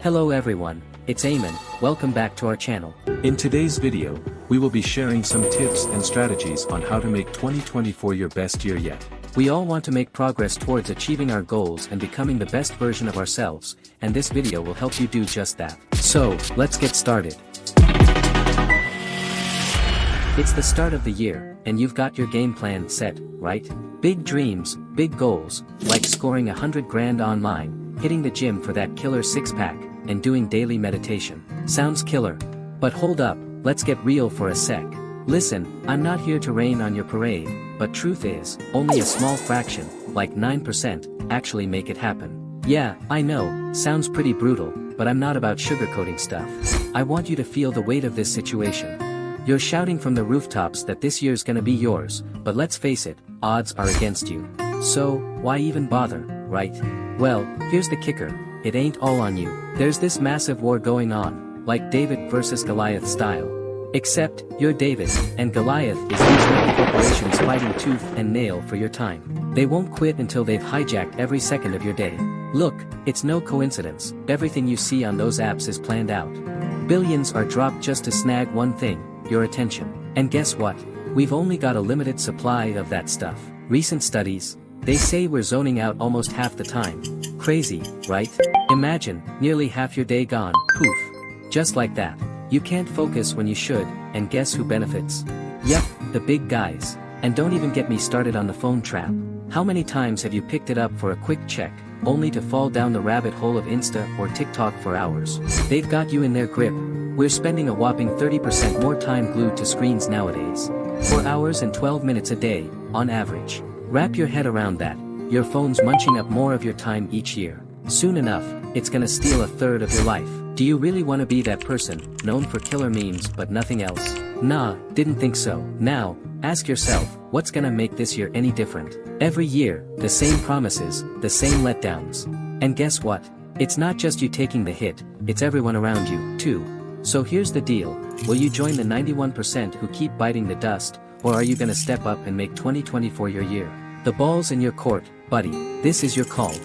Hello everyone, it's Ayman, welcome back to our channel. In today's video, we will be sharing some tips and strategies on how to make 2024 your best year yet. We all want to make progress towards achieving our goals and becoming the best version of ourselves, and this video will help you do just that. So, let's get started. It's the start of the year, and you've got your game plan set, right? Big dreams, big goals, like scoring 100 grand online, hitting the gym for that killer six-pack, and doing daily meditation. Sounds killer. But hold up, let's get real for a sec. Listen, I'm not here to rain on your parade, but truth is, only a small fraction, like 9%, actually make it happen. Yeah, I know, sounds pretty brutal, but I'm not about sugarcoating stuff. I want you to feel the weight of this situation. You're shouting from the rooftops that this year's gonna be yours, but let's face it, odds are against you. So, why even bother, right? Well, here's the kicker, it ain't all on you. There's this massive war going on, like David versus Goliath style. Except, you're David, and Goliath is these big corporations fighting tooth and nail for your time. They won't quit until they've hijacked every second of your day. Look, it's no coincidence, everything you see on those apps is planned out. Billions are dropped just to snag one thing, your attention. And guess what? We've only got a limited supply of that stuff. Recent studies, they say we're zoning out almost half the time. Crazy, right? Imagine, nearly half your day gone, poof. Just like that. You can't focus when you should, and guess who benefits? Yep, the big guys. And don't even get me started on the phone trap. How many times have you picked it up for a quick check, only to fall down the rabbit hole of Insta or TikTok for hours? They've got you in their grip. We're spending a whopping 30% more time glued to screens nowadays. 4 hours and 12 minutes a day, on average. Wrap your head around that, your phone's munching up more of your time each year. Soon enough, it's gonna steal a third of your life. Do you really want to be that person, known for killer memes but nothing else? Nah, didn't think so. Now, ask yourself, what's gonna make this year any different? Every year, the same promises, the same letdowns. And guess what? It's not just you taking the hit, it's everyone around you, too. So here's the deal, will you join the 91% who keep biting the dust, or are you gonna step up and make 2024 your year? The ball's in your court, buddy, this is your call.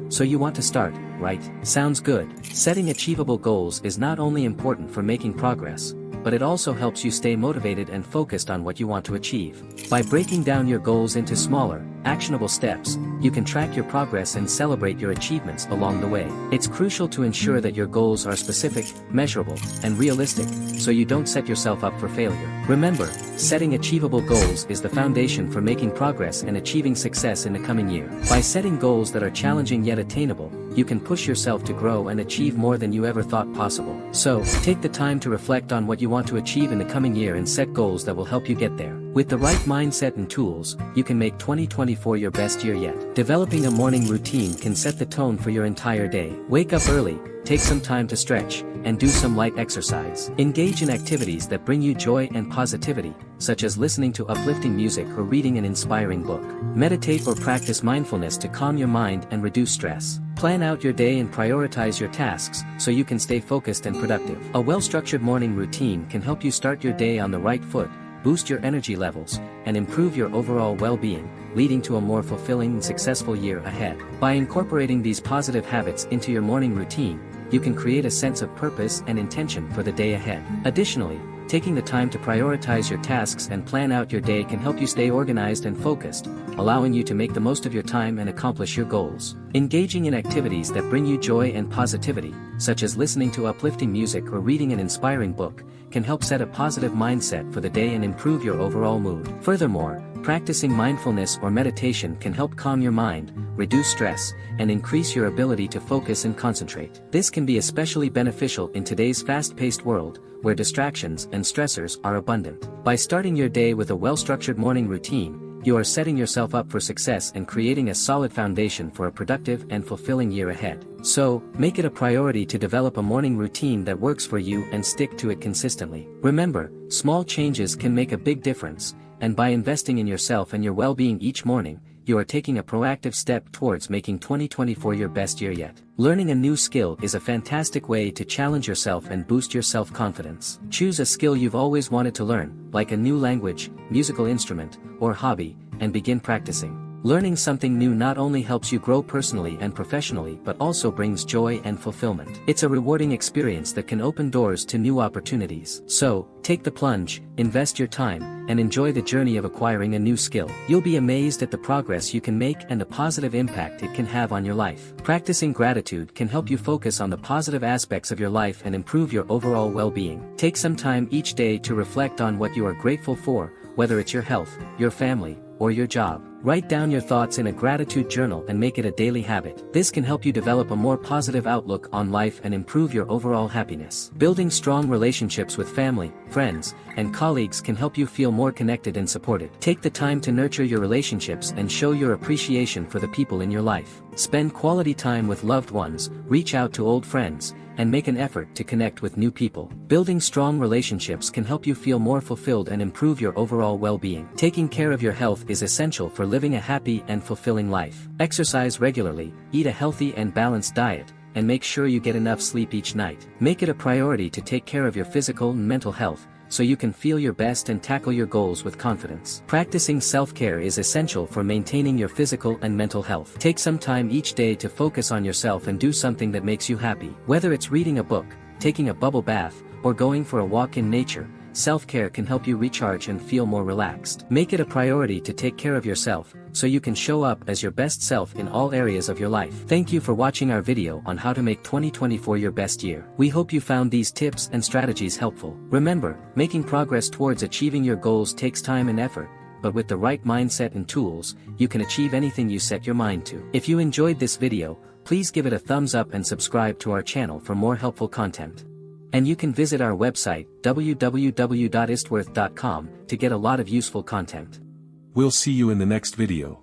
So you want to start, right? Sounds good. Setting achievable goals is not only important for making progress, but it also helps you stay motivated and focused on what you want to achieve. By breaking down your goals into smaller, actionable steps, you can track your progress and celebrate your achievements along the way. It's crucial to ensure that your goals are specific, measurable, and realistic, so you don't set yourself up for failure. Remember, setting achievable goals is the foundation for making progress and achieving success in the coming year. By setting goals that are challenging yet attainable, you can push yourself to grow and achieve more than you ever thought possible. So, take the time to reflect on what you want to achieve in the coming year and set goals that will help you get there. With the right mindset and tools, you can make 2024 your best year yet. Developing a morning routine can set the tone for your entire day. Wake up early, take some time to stretch, and do some light exercise. Engage in activities that bring you joy and positivity, such as listening to uplifting music or reading an inspiring book. Meditate or practice mindfulness to calm your mind and reduce stress. Plan out your day and prioritize your tasks, so you can stay focused and productive. A well-structured morning routine can help you start your day on the right foot, boost your energy levels, and improve your overall well-being, leading to a more fulfilling and successful year ahead. By incorporating these positive habits into your morning routine, you can create a sense of purpose and intention for the day ahead. Additionally, taking the time to prioritize your tasks and plan out your day can help you stay organized and focused, allowing you to make the most of your time and accomplish your goals. Engaging in activities that bring you joy and positivity, such as listening to uplifting music or reading an inspiring book, can help set a positive mindset for the day and improve your overall mood. Furthermore, practicing mindfulness or meditation can help calm your mind, reduce stress, and increase your ability to focus and concentrate. This can be especially beneficial in today's fast-paced world, where distractions and stressors are abundant. By starting your day with a well-structured morning routine, you are setting yourself up for success and creating a solid foundation for a productive and fulfilling year ahead. So, make it a priority to develop a morning routine that works for you and stick to it consistently. Remember, small changes can make a big difference, and by investing in yourself and your well-being each morning, you are taking a proactive step towards making 2024 your best year yet. Learning a new skill is a fantastic way to challenge yourself and boost your self-confidence. Choose a skill you've always wanted to learn, like a new language, musical instrument, or hobby, and begin practicing. Learning something new not only helps you grow personally and professionally but also brings joy and fulfillment. It's a rewarding experience that can open doors to new opportunities. So, take the plunge, invest your time, and enjoy the journey of acquiring a new skill. You'll be amazed at the progress you can make and the positive impact it can have on your life. Practicing gratitude can help you focus on the positive aspects of your life and improve your overall well-being. Take some time each day to reflect on what you are grateful for, whether it's your health, your family, or your job. Write down your thoughts in a gratitude journal and make it a daily habit. This can help you develop a more positive outlook on life and improve your overall happiness. Building strong relationships with family, friends, and colleagues can help you feel more connected and supported. Take the time to nurture your relationships and show your appreciation for the people in your life. Spend quality time with loved ones, reach out to old friends, and make an effort to connect with new people. Building strong relationships can help you feel more fulfilled and improve your overall well-being. Taking care of your health is essential for living a happy and fulfilling life. Exercise regularly, eat a healthy and balanced diet, and make sure you get enough sleep each night. Make it a priority to take care of your physical and mental health, so you can feel your best and tackle your goals with confidence. Practicing self-care is essential for maintaining your physical and mental health. Take some time each day to focus on yourself and do something that makes you happy. Whether it's reading a book, taking a bubble bath, or going for a walk in nature, self-care can help you recharge and feel more relaxed. Make it a priority to take care of yourself, so you can show up as your best self in all areas of your life. Thank you for watching our video on how to make 2024 your best year. We hope you found these tips and strategies helpful. Remember, making progress towards achieving your goals takes time and effort, but with the right mindset and tools, you can achieve anything you set your mind to. If you enjoyed this video, please give it a thumbs up and subscribe to our channel for more helpful content. And you can visit our website, www.istworth.com, to get a lot of useful content. We'll see you in the next video.